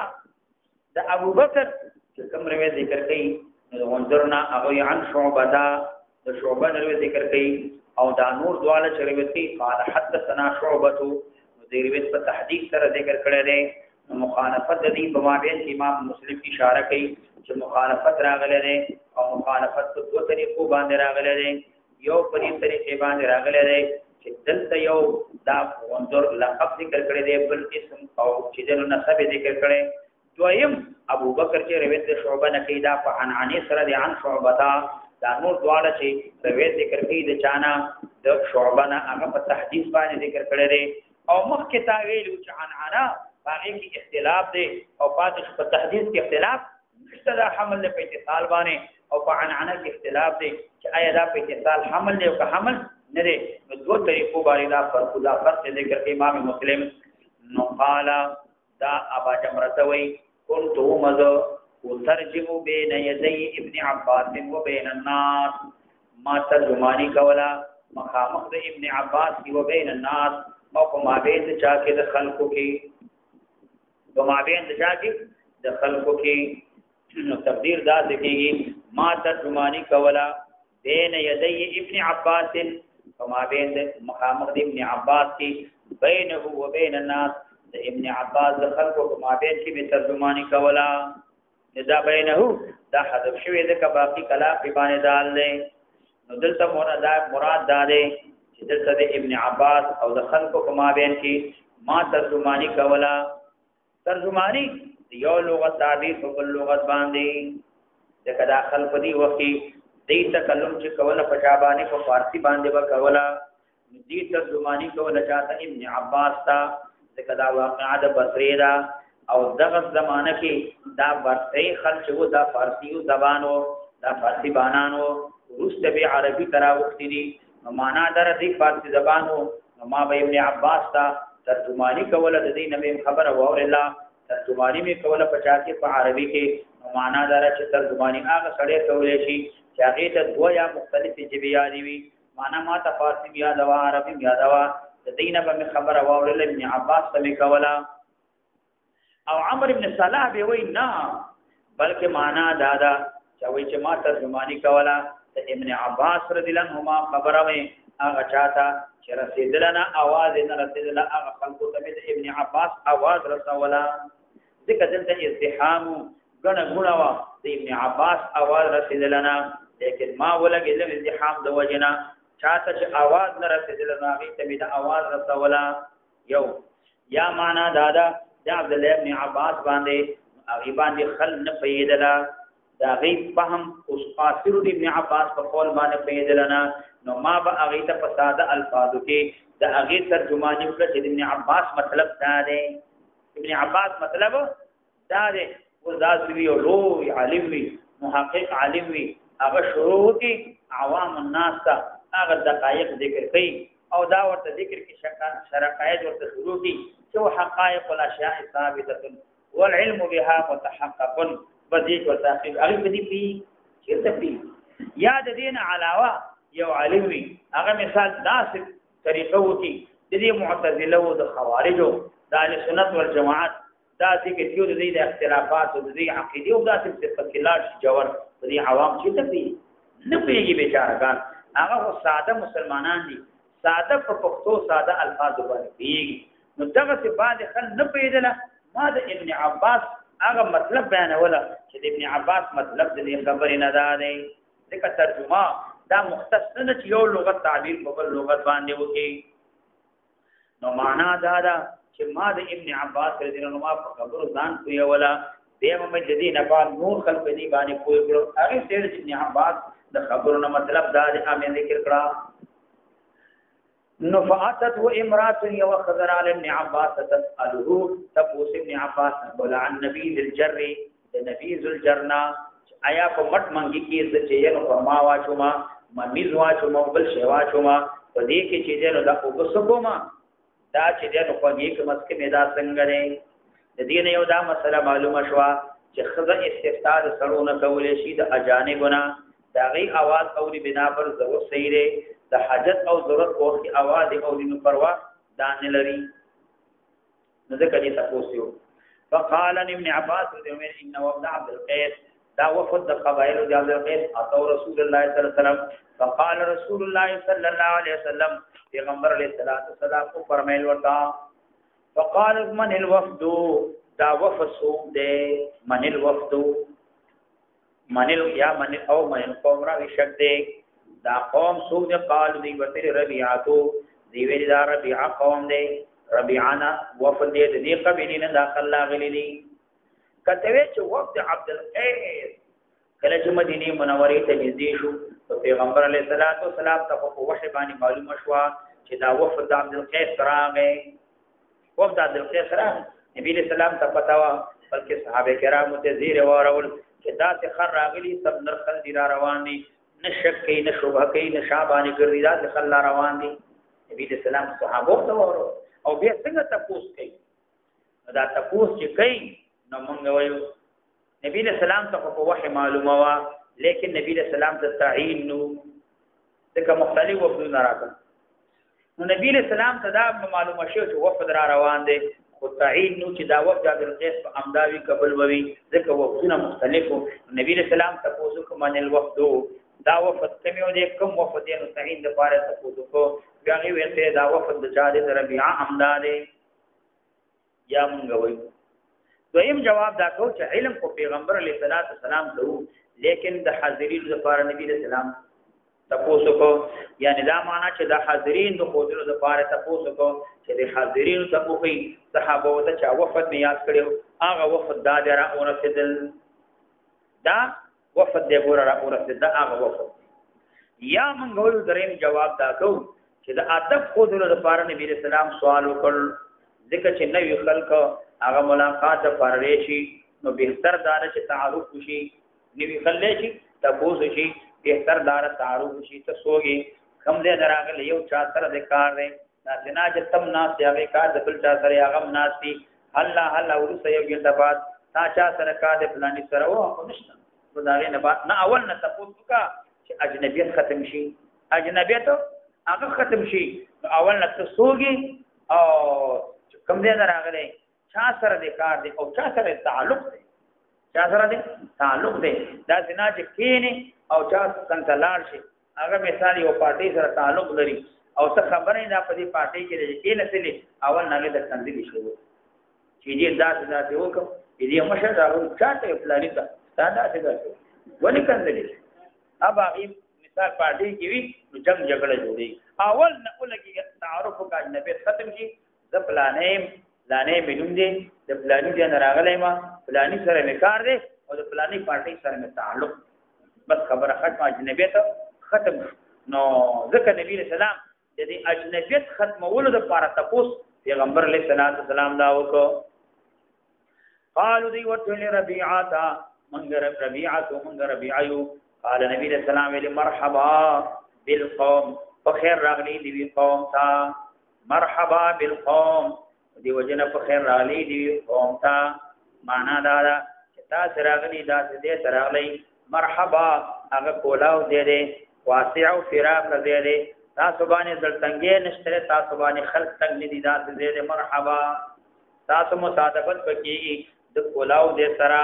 د ابو بکر کوم روایت ذکر کړي نو وندرنا هغه عن شعبة د شعبة روایت ذکر کړي او دا نور دواله چې روایت کړي قال حدثنا شعبة دې روایت په تحديث سره ذکر کړي دي مخالفت دې په مابین امام مسلم اشاره کوي چې مخالفت راغله ده او مخالفت په دوه طریقو باندې راغله ده یو په دې طریقې باندې راغله ده چې دلته یو دا وندر لقب ذکر کړی دی بل اسم او چې د نسب ذکر کړی دویم ابو بکر چې روایت شعبہ نه کیدا په عنعنی سره د عن شعبہ دا نور دواړه چې روایت ذکر کوي د چانا د شعبہ نه هغه په تحديث باندې ذکر کړی دی او مخکې تا ویلو چې عنعنه باندې کې اختلاف دی او پاتې په تحديث کې اختلاف مشتدا حمل په اتصال باندې او په عنعنه کې اختلاف دی چې آیا دا په اتصال حمل دی او که حمل نه دی نو دوه طریقو باندې دا فرق ذکر کوي امام مسلم نو قال دا ابا جمرته وی كنت مذ وترجم بين يدي ابن عباس وبين الناس ما ترجمانی کولا مخامخ د ابن عباس و بین الناس او په مابین د چا کې د خلقو کې په مابین د چا کې د خلقو کې نو تقدیر دا دکېږي ما ترجمانی کولا بین یدی ابن عباس وما بین مخامخ د ابن عباس کې بینه و بین الناس د ابن عباس د خلقو په مابین کې به ترجمانی کولا اذا بینه دا حذف شوی د باقی کلام په باندې دال دی نو دلته مراد دا دی چې دلته د ابن عباس او د خلقو په مابین کې ما ترجمانی کولا ترجمانی یو لغت تعبیر په بل لغت باندې د کدا خلق دی وخت دې تکلم چې کوله په شابانه په فارسی باندې وکولا دې ترجمانی کوله چاته ابن عباس تا د کدا واقعا د بصری دا او دغه زمانہ کې دا بصری خلک وو دا فارسی زبانو دا فارسی بانانو روس به عربي ترا وخت دي معنا در دې فارسی زبانو ما به ابن عباس تا ترجمانی کوله د دې نبی خبر او الله ترجمانی می کوله په چا کې په عربي کې معنا در چې ترجمانی هغه سړی کولای شي چې هغه ته دوه یا مختلفې جبې یادې وي معنا ما ته فارسی بیا دوا عربي بیا دوا د دینه به خبر او اورل ابن عباس ته کولا او عمرو ابن صلاح به وای نه بلکې معنا دادا چې وای چې ما ترجمانی کولا د ابن عباس رضی الله عنهما خبره وي هغه چاته چې رسیدلنا आवाज نه رسیدله هغه خلکو ته د ابن عباس आवाज رسولا ذکر دلته ازدحام غنه غنوا د ابن عباس आवाज رسیدلنا لیکن ما ولګل ازدحام د وجنا چاته چې आवाज نه رسیدلنا هغه ته د आवाज رسولا یو یا معنا دادا د عبد الله ابن عباس باندې هغه باندې خل نه پیدلا دا غي فهم اوس قاصر ابن عباس په قول باندې پیدلنا نو ما به هغه ته په ساده الفاظو کې د هغه ترجمانی وکړه چې ابن عباس مطلب دا دی ابن عباس مطلب دا دی ورزاز وی او لوی عالم وی محقق عالم وی هغه شروع کی عوام الناس ته هغه دقایق ذکر کوي او دا ورته ذکر کې شرقایت ورته شروع کی چې حقائق الاشیاء ثابته والعلم بها متحقق بذیک وتحقیق هغه دې پی چې ته پی یاد دین علاوه یو عالم وی هغه مثال داس طریقه وتی د دې معتزله او د خوارجو د اهل سنت والجماعت دا ذکر یو د دې اختلافات او د دې عقیده او د استفکلات جوړ د دې عوام چې ته پی نه پیږي بیچارهګان هغه ساده مسلمانان دي ساده په پښتو ساده الفاظ باندې پیږي نو دغه څه بعد خل نه پیدله ما د ابن عباس هغه مطلب بیانوله چې ابن عباس مطلب د دې خبرې نه ده دی ځکه ترجمه دا مختص نه چې یو لغت تعبیر په بل لغت باندې وکړي نو معنا دا ده چې ما د ابن عباس رضی الله عنه په خبرو ځان کوي ولا دیمه مجدي نه بعد نور خلق دې باندې کوی کړو هغه چې ابن عباس د خبرو نه مطلب دا دی امه ذکر کړه نفعتت و امرات یو خضر علی ابن عباس تسأله تبوس ابن عباس قال عن نبی ذل جر نبی ذل جرنا آیا په مټ منګي کې چې یو فرما واچوما ممیز واچوما بل شی واچوما په دې کې چې نو دا وګسوما دا چې نو په دې کې مسکه میدا څنګه نه د دې نه یو دا مسله معلومه شوه چې خزه استفتاء سرونه کولې شي د اجانبونه دا غي आवाज اوري بنا پر ضرورت صحیح دی د حاجت او ضرورت په وخت आवाज اوري نو پروا دان لري نو ځکه دې تاسو فقال ابن عباس رضي الله عنه ان وفد عبد القيس دا وفد د قبائل د عبد القيس اتو رسول الله صلى الله عليه وسلم فقال رسول الله صلى الله عليه وسلم پیغمبر علیہ الصلوۃ والسلام کو فرمایل ورتا فقال من الوفد دا وفد سوق دے من الوفد من یا من او من قوم را شک دے دا قوم سوق دے قال دی وتر ربيعاتو دی ویل دا ربيع قوم دے ربيعانا وفد دے دی قبیلین داخل لاغلی دی کته چې وفد عبد القيس کله چې مدینه منوره ته نږدې شو پیغمبر علیه الصلاۃ والسلام ته په وحی باندې معلومه شو چې دا وفد عبد القيس راغی وفد عبد القيس راغی نبی علیہ السلام ته پتا و بلکې صحابه کرام ته زیر ورول چې دا ته خر راغلی سب نرخل دی روان دي نشک کې نه شوبه کې نه شابانی ګرځي دا ته خل روان دي نبی علیہ السلام صحابه ته ورو او بیا څنګه تاسو کوي دا تاسو چې کوي نو مونږ وایو نبی علیہ السلام ته په وحی معلومه وا لیکن نبی علیہ السلام ته تعین نو دغه مختلف وفدونه راغله نو نبی علیہ السلام ته دا معلومه شو چې وفد را روان دي خو تعین نو چې دا وفد عبد القيس په امداوی قبل ووي ځکه وفدونه مختلفو نبی علیہ السلام ته پوښتنه کوم ان الوفد دا وفد کمیو دي کوم وفد یې نو تعین د پاره ته پوښتنه بیا غي ورته دا وفد د چا دي ربيعه امداده یا مونږ وایو دویم جواب دا کو چې علم کو پیغمبر علیه الصلاۃ والسلام ته لیکن د حاضرین لپاره نبی علیہ السلام تاسو کو یعنی دا معنا چې د حاضرین د خوذلو لپاره تاسو کو چې د حاضرین ته کوي صحابه او چا وفد نیاز کړو هغه وفد دا درا اورسدل دا وفد دی ګور را اورسدل دا هغه وفد یا موږ ورو دریم جواب دا کو چې د ادب خوذلو لپاره نبی علیہ السلام سوال وکړ ځکه چې نوې خلک هغه ملاقات لپاره شي نو بهتر دار چې تعارف وشي نوې خلک شي تاسو شي بهتر دار تعارف شي تاسوږي کم دې دراغله یو چا سره د کار دی دا جنا چې تم ناس یې کار د بل چا سره هغه ناسي الله ورسې یو ګټه بعد تا چا سره کار د پلاني سره و نشته خدای نه بعد نه اول نه تاسو کا چې اجنبیت ختم شي اجنبیت هغه ختم شي اول نه تاسوږي او کم دې دراغله چا سره د کار دی او چا سره تعلق دی چا سره دی تعلق دی دا جنا چې کینی او چا څنګه لاړ شي هغه مثال یو پارټي سره تعلق لري او څه خبره نه په دې پارټي کې کې نسلی اول نه د تنظیم شو چې دې داسې وکم دې مشه دا چاته پلاني تا دا څه ولې کندلې اب هغه مثال پارټي کې وي نو جنگ جګړه جوړي اول نه ولګي تعارف کا نبی ختم شي د پلانې مینوم دي د پلانې دی نه راغلی ما پلانې سره میکار دی او د پلانې پارټي سره می تعلق بس خبره ختمه اجنبیت ختم نو ځکه نبی رسول الله د دې اجنبیت ختمولو د لپاره تاسو پیغمبر علیه السلام دا وکړو قالوا دی ورته ربيعه من ربيعه قال نبی رسول الله ویل مرحبا بالقوم بخیر راغلی دی قوم تا مرحبا بالقوم دی وجنه په خیر راغلی دی قوم تا معنا دا چې تاسو راغلی دا دې راغلی مرحبا هغه کولاو دې دې واسع او فراق دې دې تاسو باندې دلتنګې نشته تاسو باندې خلق تنګ دې دا دې مرحبا تاسو مصادفت وکړي د کولاو دې سره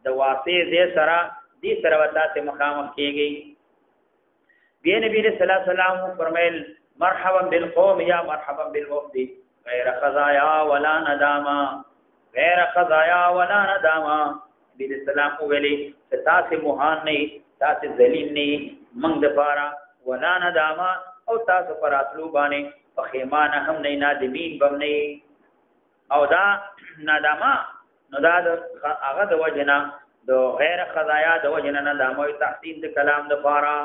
د واسع دې سره دې سره وتا ته مخامخ کیږي بیا نبی صلی الله علیه وسلم فرمایل مرحبا بالقوم یا مرحبا بالوفد غیر خزایا ولا نداما غیر خزایا ولا نداما نبی اسلام ویلي چې تاسو مهان نه تاسو ذلیل نه موږ د پاره ولا نداما او تاسو پر اتلو باندې پخیمانه هم نه نادمین بم نه او دا نداما نو دا هغه د وجنا د غیر خزایا د وجنا نداما او تحسین د کلام د پاره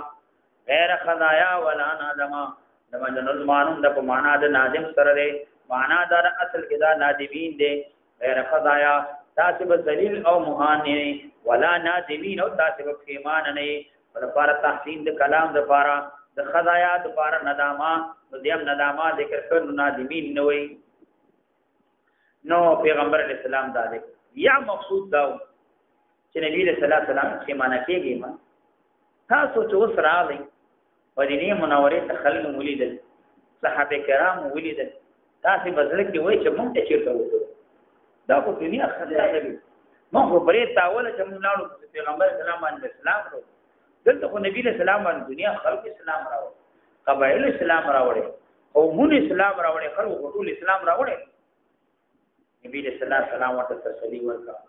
غیر خزایا ولا نداما د مجنون مانون د په معنا د نادم سره دی معنا دا اصل کې دا نادمین دی غیر خزایا تاسو به ذلیل او مهان نه ولا نادمین او تاسو به پخیمانه نه پر تحسین د کلام د پاره د خزایا د پاره نداما نو دیم نداما ذکر کړو نادمین نه وي نو پیغمبر علیہ السلام دا دی یا مقصود دا چې نبی علیہ السلام چې معنا کېږي ما تاسو چې اوس راغلي مدینه منوره ته خلک ولیدل صحابه کرام ولیدل تاسو بزړه کې وای چې مونږ ته چیرته وته دا په دنیا خدای دی مونږ په پرې تاول چې مونږ لاړو پیغمبر اسلام باندې اسلام ورو دلته خو نبی علیہ السلام باندې دنیا خلق اسلام راوړ قبایل اسلام راوړ قومون اسلام راوړ خلق ټول اسلام راوړ نبی علیہ السلام ورته تسلی ورکړه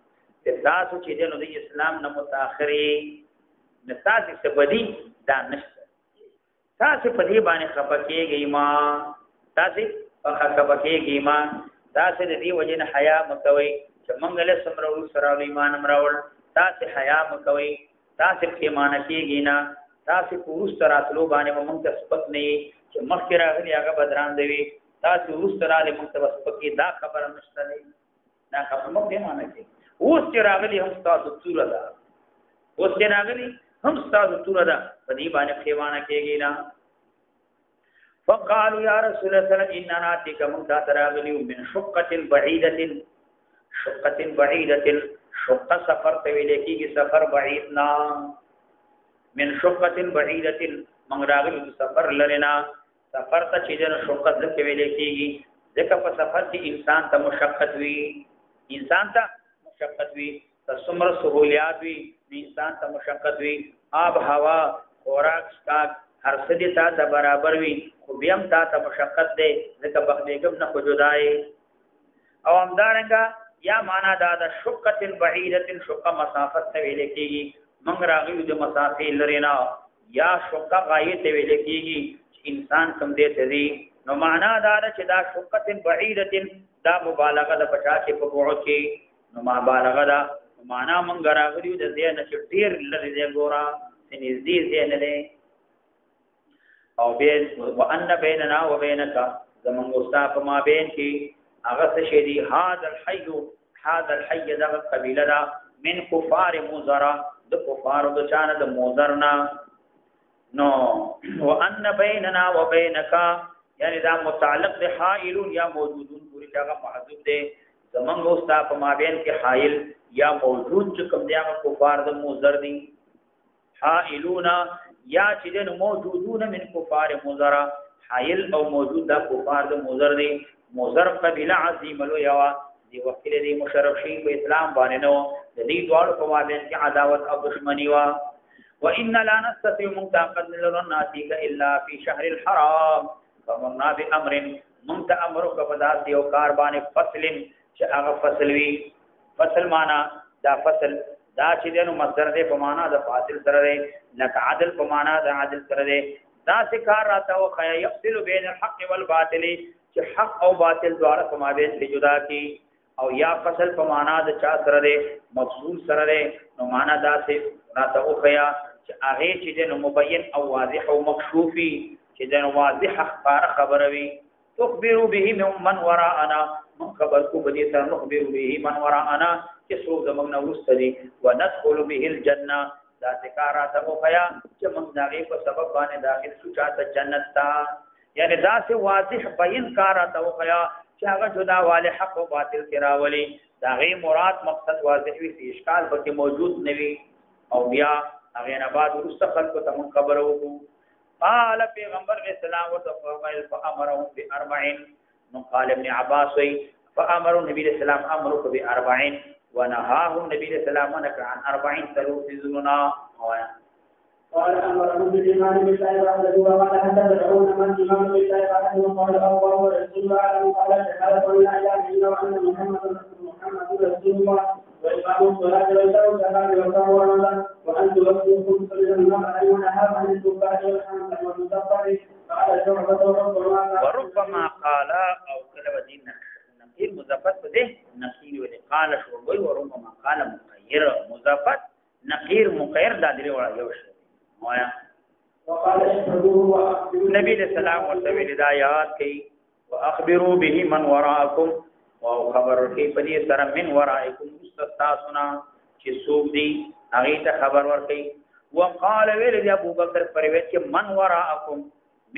چې تاسو چې دنو د اسلام نه متأخرې نتاسو څه بدی دا نشته تاسو په دې باندې خپکیږئ ما تاسو په خپکیږئ ما تاسو د دې وجه نه حیا مکوئ چې مونږ له سمرو سره ایمان امراول تاسو حیا مکوئ تاسو کې مان کېږي نه تاسو پوروس تراتلو باندې مونږ ته سپک نه چې مخکې راغلي هغه بدران دی تاسو پوروس تراله مونږ ته سپکې دا خبره نشته نه دا خبره مونږ دې مان کې اوس چې راغلي هم تاسو تور ده اوس چې راغلي هم تاسو تور ده په دې باندې خېوانه کېږي نه فقالوا يا رسول الله اننا اتيك من تراغلي من شقه بعيده شقه سفر ته ویل کېږي سفر بعید نا من شقه بعیده من راغلي سفر لرنا سفر ته چې جن شقه ځکه ویل کېږي ځکه په سفر کې انسان ته مشقت وي څومره سہولیات وي انسان ته مشقت وي آب هوا خوراک سکاک هر څه دې ته برابر وي خو بیا هم ته مشقت دی ځکه بخلیګم نه خو جدای او همدارنګه یا معنا دا د شقه بعیده شقه مسافت ته ویل کېږي موږ راغلو د مسافې لري نه یا شقه غایه ته ویل کېږي چې انسان کم دې ته دی نو معنا دا چې دا شقه بعیده دا مبالغه د پچا کې په وړو کې نو مبالغه دا معنا موږ راغلو د دې نه چې ډیر لري دی ګورا نږدې دی نه دی او به وان بیننا وبینک زمون مصطفی ما بین کې هغه څه شي دی هذا الحي دغه قبیله دا من کفار مزرا د کفار د چانه د مزرنا نو وان بیننا وبینک یعنی دا متعلق د حائلون یا موجودون پوری هغه محذوب دی زمون مصطفی ما بین کې حائل یا موجود چې کوم دی هغه کفار د مزر دی حائلون یا چې د موجودون من کفار مزرا حائل او موجود د کفار د مزر دی مزر قبیله عظیم لو یوا دی وکیل دی مشرف شي په اسلام باندې نو د دې دوړ په مابین کې عداوت او دشمنی وا وان لا نستطيع منتقد للناتيك الا في شهر الحرام فمرنا بامر منتامرك بدات یو کار باندې فصل چې هغه فصل وی فصل معنا دا فصل دا چې دنو مصدر دی په معنا د فاصل سره دی لک عدل په معنا د عدل سره دی دا ذکر راته او خیا يفصل بين الحق والباطل چې حق او باطل دواړه په مابین کې جدا کی او یا فصل په معنا د چا سره دی مفصول سره دی نو معنا دا چې راته او خیا چې هغه چې دنو مبین او واضح او مکشوفي چې دنو واضح خبره وي تخبروا به من وراءنا من خبر کو بدی سره نخبر به من وراءنا چې څو زمنګ نو واستدي وندخل به الجنه دا ذکر راته او خیا چې موږ داغه په سبب باندې داخل شو چاته جنت تا یعنی دا سے واضح بیان کار راته او خیا چې هغه جدا والے حق او باطل کراولي داغه مراد مقصد واضح وي چې اشکال پکې موجود نوي او بیا هغه نه بعد ورسته خلق ته خبر وو قال پیغمبر علیہ السلام وتفضل فامرهم باربعين نو قال ابن عباس وی فامر النبي علیہ السلام امره باربعين ونهاه النبي علیہ السلام عن 40 ثلث ذلنا قال أمرهم بالإيمان بالله وحده وقال تدعون من الإيمان بالله وحده وقال الله ورسوله أعلم قال شهادة أن لا إله إلا الله وأن محمد رسول الله وإقام الصلاة وإيتاء الزكاة وصوم رمضان وأن تؤدوا خمس من المرء ونهى عن الكفار والحمد والمكفر قال شعبة وربما قال أو كلمة دين نقير مضافات بده نقير ولقال شعبة وربما قال مخير مضافات نقير مخير دادري ولا يوش وقال اشهدوا نبي السلام ورسول الهدايات كي واخبروا به من وراءكم وخبر كي بدي سر من ورائكم مستثنا چې سوق دي هغه ته خبر ورکي وقال ویل ابو بکر پرويت کې من وراءكم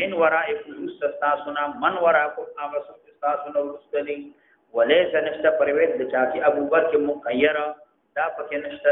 من ورائكم مستثنا من وراءكم هغه مستثنا ورستدي وليس نشته پرويت د چا چې ابو بکر مخير دا پکې نشته